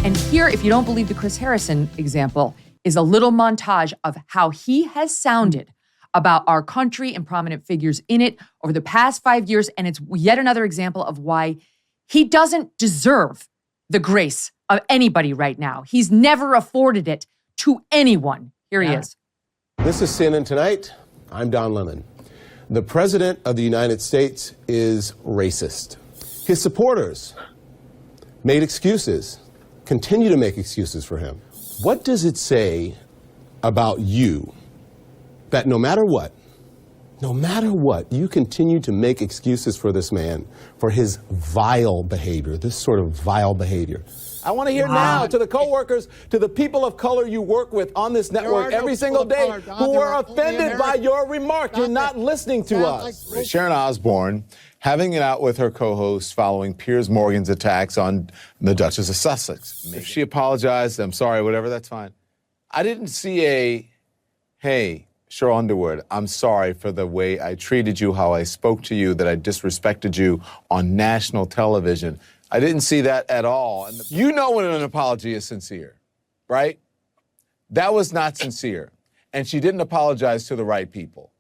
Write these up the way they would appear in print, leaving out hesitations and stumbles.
And here, if you don't believe the Chris Harrison example, is a little montage of how he has sounded about our country and prominent figures in it over the past 5 years. And it's yet another example of why he doesn't deserve the grace of anybody right now. He's never afforded it to anyone. Here he is. This is CNN Tonight. I'm Don Lemon. The President of the United States is racist. His supporters made excuses, continue to make excuses for him. What does it say about you that no matter what, you continue to make excuses for this man, for his vile behavior, this sort of vile behavior? I want to hear now to the coworkers, to the people of color you work with on this network every single day who are offended by your remark. You're not listening to us. Sharon Osbourne having it out with her co-host following Piers Morgan's attacks on the Duchess of Sussex. If she apologized, I'm sorry, whatever, that's fine. I didn't see hey, Cheryl Underwood, I'm sorry for the way I treated you, how I spoke to you, that I disrespected you on national television. I didn't see that at all. And you know when an apology is sincere, right? That was not sincere. And she didn't apologize to the right people.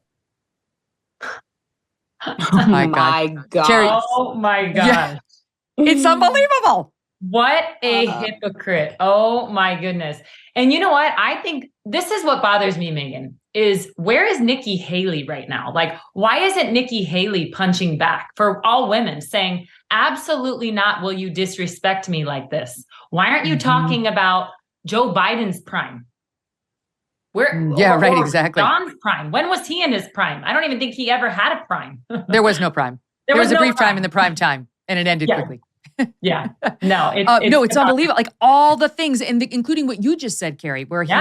Oh my God. Jerry, oh my gosh. Yeah. It's unbelievable. What a hypocrite. Oh my goodness. And you know what? I think this is what bothers me, Megyn, is where is Nikki Haley right now? Like, why isn't Nikki Haley punching back for all women saying, absolutely not will you disrespect me like this? Why aren't you talking about Joe Biden's prime? Right, exactly. Don's prime. When was he in his prime? I don't even think he ever had a prime. There was no prime. There was a brief time in the prime time, and it ended quickly. Yeah. No, it's unbelievable. Like all the things, including what you just said, Carrie, where he,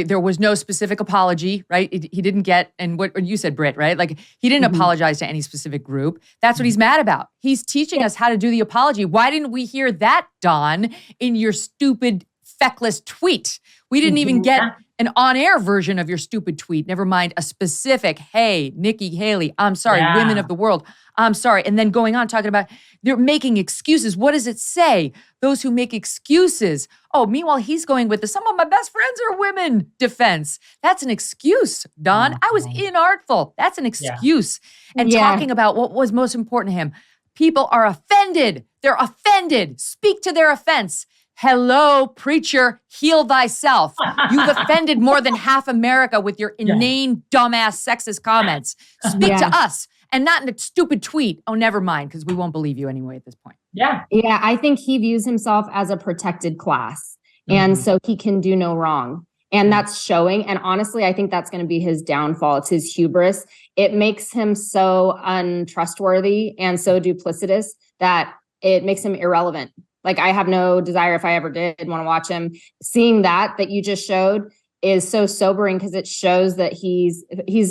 there was no specific apology, right? He didn't get, and what you said, Britt, right? Like he didn't apologize to any specific group. That's what he's mad about. He's teaching us how to do the apology. Why didn't we hear that, Don, in your stupid, feckless tweet? We didn't even get an on-air version of your stupid tweet. Never mind a specific, hey, Nikki Haley, I'm sorry, women of the world, I'm sorry. And then going on talking about they're making excuses. What does it say? Those who make excuses. Oh, meanwhile, he's going with the some of my best friends are women defense. That's an excuse, Don. I was inartful. That's an excuse. And talking about what was most important to him. People are offended. They're offended. Speak to their offense. Hello, preacher, heal thyself. You've offended more than half America with your inane, dumbass, sexist comments. Speak to us and not in a stupid tweet. Oh, never mind, because we won't believe you anyway at this point. Yeah, I think he views himself as a protected class. And so he can do no wrong. And that's showing. And honestly, I think that's going to be his downfall. It's his hubris. It makes him so untrustworthy and so duplicitous that it makes him irrelevant. Like I have no desire, if I ever did want to watch him. Seeing that you just showed is so sobering because it shows that he's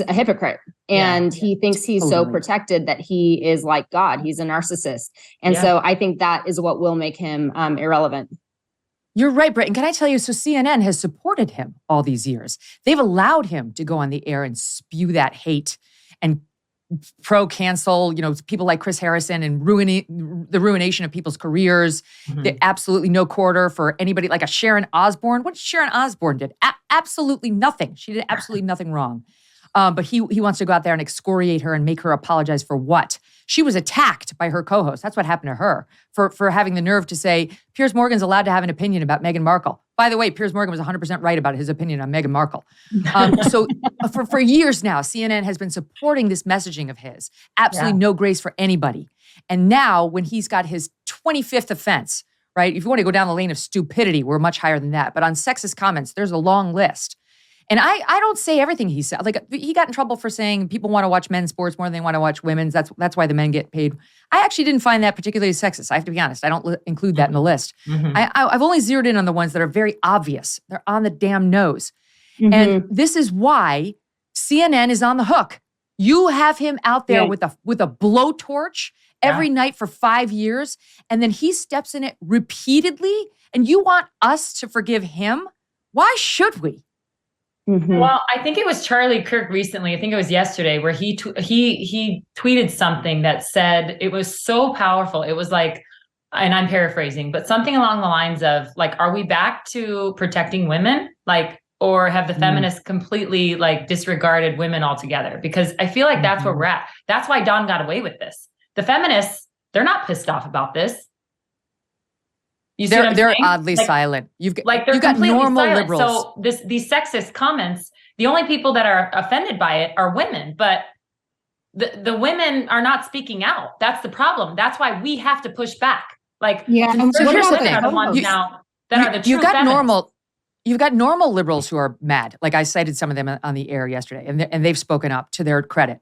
a hypocrite and he thinks he's so protected that he is like God. He's a narcissist. And so I think that is what will make him irrelevant. You're right, Britt. And can I tell you, so CNN has supported him all these years. They've allowed him to go on the air and spew that hate and pro-cancel, people like Chris Harrison and the ruination of people's careers. Absolutely no quarter for anybody like a Sharon Osbourne. What Sharon Osbourne did? Absolutely nothing. She did absolutely nothing wrong. But he wants to go out there and excoriate her and make her apologize for what? She was attacked by her co-host. That's what happened to her for having the nerve to say, Piers Morgan's allowed to have an opinion about Meghan Markle. By the way, Piers Morgan was 100% right about his opinion on Meghan Markle. So for years now, CNN has been supporting this messaging of his. Absolutely no grace for anybody. And now when he's got his 25th offense, right? If you want to go down the lane of stupidity, we're much higher than that. But on sexist comments, there's a long list. And I don't say everything he said. Like he got in trouble for saying people want to watch men's sports more than they want to watch women's. That's why the men get paid. I actually didn't find that particularly sexist. I have to be honest. I don't include that in the list. I've only zeroed in on the ones that are very obvious. They're on the damn nose. And this is why CNN is on the hook. You have him out there with a blowtorch every night for 5 years, and then he steps in it repeatedly, and you want us to forgive him? Why should we? Well, I think it was Charlie Kirk recently, I think it was yesterday, where he tweeted something that said, it was so powerful. It was like, and I'm paraphrasing, but something along the lines of like, are we back to protecting women? Like, or have the feminists completely like disregarded women altogether? Because I feel like that's where we're at. That's why Don got away with this. The feminists, they're not pissed off about this. You see what I'm They're saying? oddly Like, silent. they're you've got completely normal silent. liberals. So these sexist comments, the only people that are offended by it are women, but the women are not speaking out. That's the problem. That's why we have to push back. Like, and so here's the women thing. are the ones now that are the true you've got feminists. You've got normal liberals who are mad. Like I cited some of them on the air yesterday, and they've spoken up to their credit.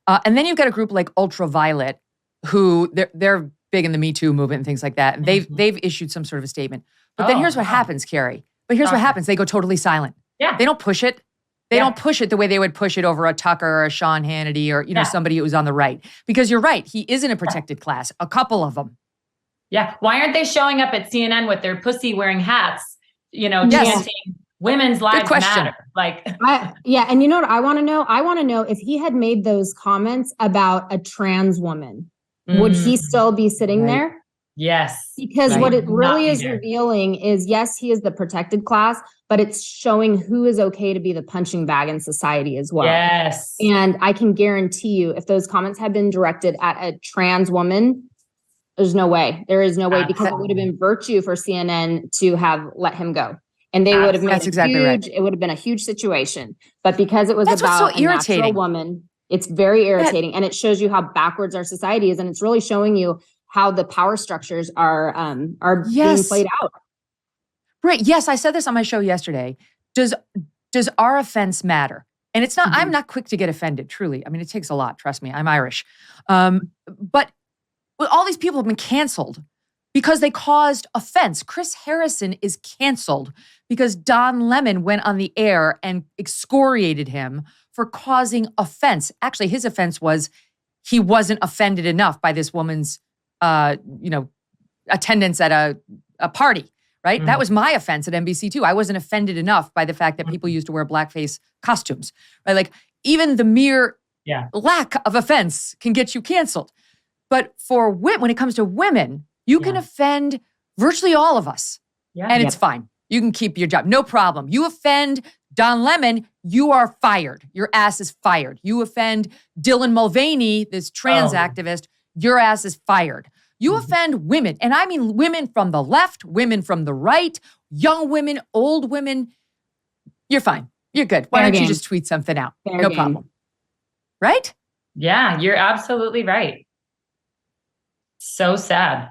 And then you've got a group like Ultraviolet, who they're big in the Me Too movement and things like that. And they've issued some sort of a statement. But then here's what happens, Carrie. But here's what happens. They go totally silent. Yeah. They don't push it. They don't push it the way they would push it over a Tucker or a Sean Hannity or, somebody who was on the right. Because you're right. He is in a protected class. A couple of them. Yeah. Why aren't they showing up at CNN with their pussy wearing hats, chanting women's lives matter? Like, and you know what I want to know? I want to know if he had made those comments about a trans woman, would he still be sitting there? Yes. Because what it really is revealing is, yes, he is the protected class, but it's showing who is okay to be the punching bag in society as well. Yes. And I can guarantee you, if those comments had been directed at a trans woman, there's no way. There is no way, because it would have been virtue for CNN to have let him go. And they would have made it would have been a huge situation. But because it was about a natural woman, it's very irritating. And it shows you how backwards our society is. And it's really showing you how the power structures are being played out. Britt, yes, I said this on my show yesterday. Does our offense matter? And it's not, I'm not quick to get offended, truly. I mean, it takes a lot, trust me, I'm Irish. But all these people have been canceled because they caused offense. Chris Harrison is canceled because Don Lemon went on the air and excoriated him for causing offense. Actually, his offense was he wasn't offended enough by this woman's attendance at a party, right? That was my offense at NBC too. I wasn't offended enough by the fact that people used to wear blackface costumes, right? Like even the mere lack of offense can get you canceled. But for when it comes to women, you can offend virtually all of us, and it's fine. You can keep your job, no problem. You offend Don Lemon, you are fired. Your ass is fired. You offend Dylan Mulvaney, this trans activist, your ass is fired. You offend women, and I mean women from the left, women from the right, young women, old women. You're fine. You're good. Why don't you just tweet something out? No problem. Right? Yeah, you're absolutely right. So sad.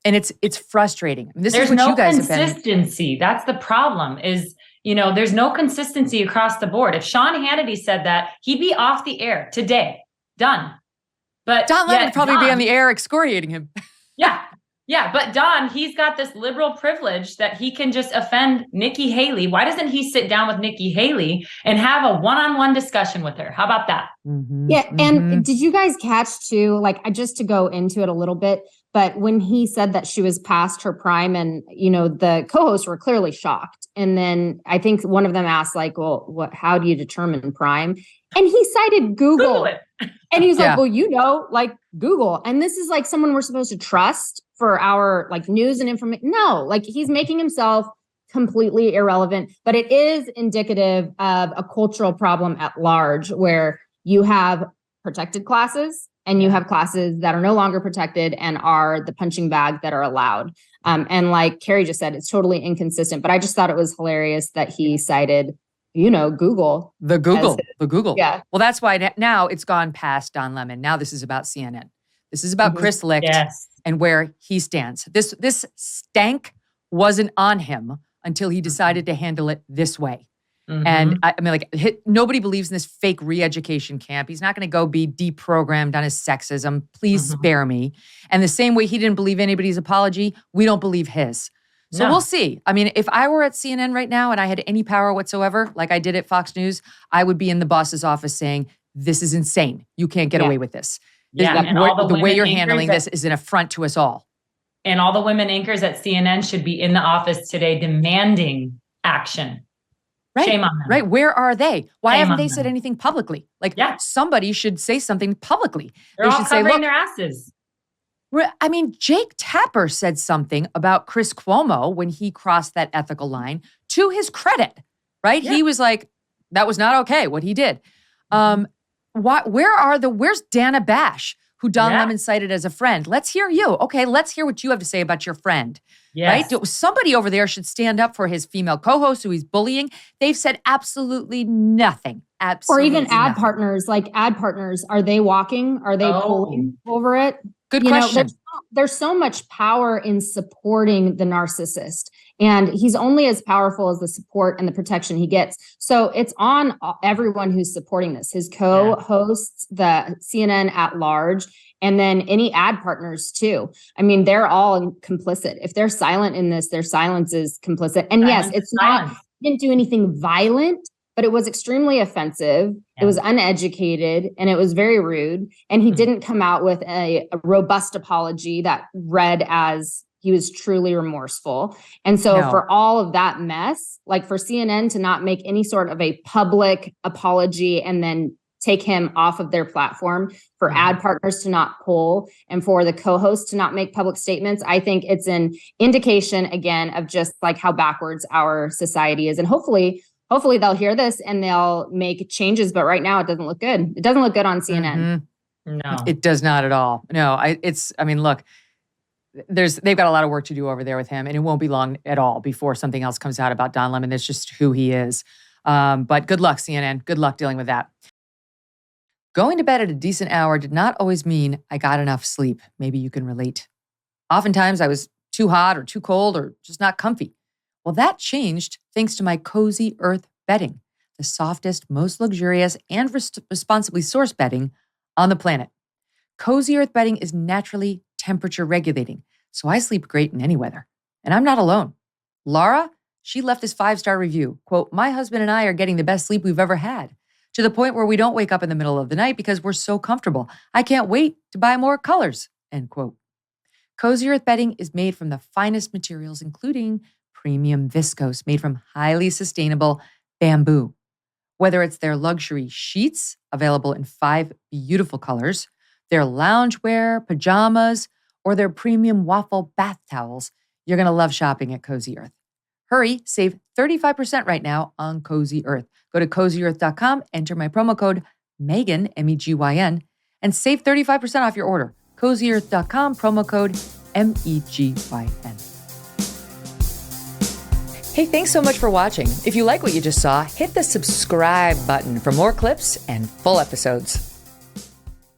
And it's frustrating. This There's is what no you guys have been. consistency. That's the problem is, there's no consistency across the board. If Sean Hannity said that, he'd be off the air today. Done. But Don Lemon would probably be on the air excoriating him. Yeah. But Don, he's got this liberal privilege that he can just offend Nikki Haley. Why doesn't he sit down with Nikki Haley and have a one-on-one discussion with her? How about that? And did you guys catch too, just to go into it a little bit, but when he said that she was past her prime and, the co-hosts were clearly shocked. And then I think one of them asked how do you determine prime? And he cited Google. And he's like, Google. And this is like someone we're supposed to trust for our news and information. No, he's making himself completely irrelevant, but it is indicative of a cultural problem at large where you have protected classes and you have classes that are no longer protected and are the punching bag that are allowed. And like Carrie just said, it's totally inconsistent, but I just thought it was hilarious that he cited Google. The Google. Yeah. Well, that's why now it's gone past Don Lemon. Now this is about CNN. This is about Chris Licht and where he stands. This stank wasn't on him until he decided to handle it this way. And I mean, nobody believes in this fake re-education camp. He's not going to go be deprogrammed on his sexism. Please spare me. And the same way he didn't believe anybody's apology, we don't believe his. So we'll see. I mean, if I were at CNN right now and I had any power whatsoever, like I did at Fox News, I would be in the boss's office saying, this is insane. You can't get away with this. The way you're handling this is an affront to us all. And all the women anchors at CNN should be in the office today demanding action. Right. Shame on them. Right. Where are they? Why haven't they said anything publicly? Somebody should say something publicly. They're all covering their asses. I mean, Jake Tapper said something about Chris Cuomo when he crossed that ethical line, to his credit, right? Yeah. He was like, that was not okay, what he did. Where's Dana Bash, who Don Lemon cited as a friend? Let's hear you. Okay, let's hear what you have to say about your friend. Yes. Right? Somebody over there should stand up for his female co-host who he's bullying. They've said absolutely nothing. Absolutely Or even ad nothing. partners, are they walking? Are they pulling over it? Good question. There's so much power in supporting the narcissist, and he's only as powerful as the support and the protection he gets. So it's on everyone who's supporting this, his co-hosts, the CNN at large, and then any ad partners too. I mean, they're all complicit. If they're silent in this, their silence is complicit. And yes, it's not, he didn't do anything violent, but it was extremely offensive. Yeah. It was uneducated and it was very rude. And he didn't come out with a robust apology that read as he was truly remorseful. And so for all of that mess, like for CNN to not make any sort of a public apology and then take him off of their platform, for ad partners to not pull, and for the co-host to not make public statements, I think it's an indication again of just like how backwards our society is. And hopefully they'll hear this and they'll make changes. But right now it doesn't look good. It doesn't look good on CNN. No, it does not at all. No, look, they've got a lot of work to do over there with him, and it won't be long at all before something else comes out about Don Lemon. That's just who he is. But good luck, CNN. Good luck dealing with that. Going to bed at a decent hour did not always mean I got enough sleep. Maybe you can relate. Oftentimes I was too hot or too cold or just not comfy. Well, that changed thanks to my Cozy Earth bedding, the softest, most luxurious, and responsibly sourced bedding on the planet. Cozy Earth bedding is naturally temperature regulating, so I sleep great in any weather. And I'm not alone. Laura, she left this 5-star review. Quote, "My husband and I are getting the best sleep we've ever had, to the point where we don't wake up in the middle of the night because we're so comfortable. I can't wait to buy more colors," end quote. Cozy Earth bedding is made from the finest materials, including premium viscose made from highly sustainable bamboo. Whether it's their luxury sheets, available in 5 beautiful colors, their loungewear, pajamas, or their premium waffle bath towels, you're going to love shopping at Cozy Earth. Hurry, save 35% right now on Cozy Earth. Go to CozyEarth.com, enter my promo code Megyn, MEGYN, and save 35% off your order. CozyEarth.com, promo code MEGYN. Hey, thanks so much for watching. If you like what you just saw, hit the subscribe button for more clips and full episodes.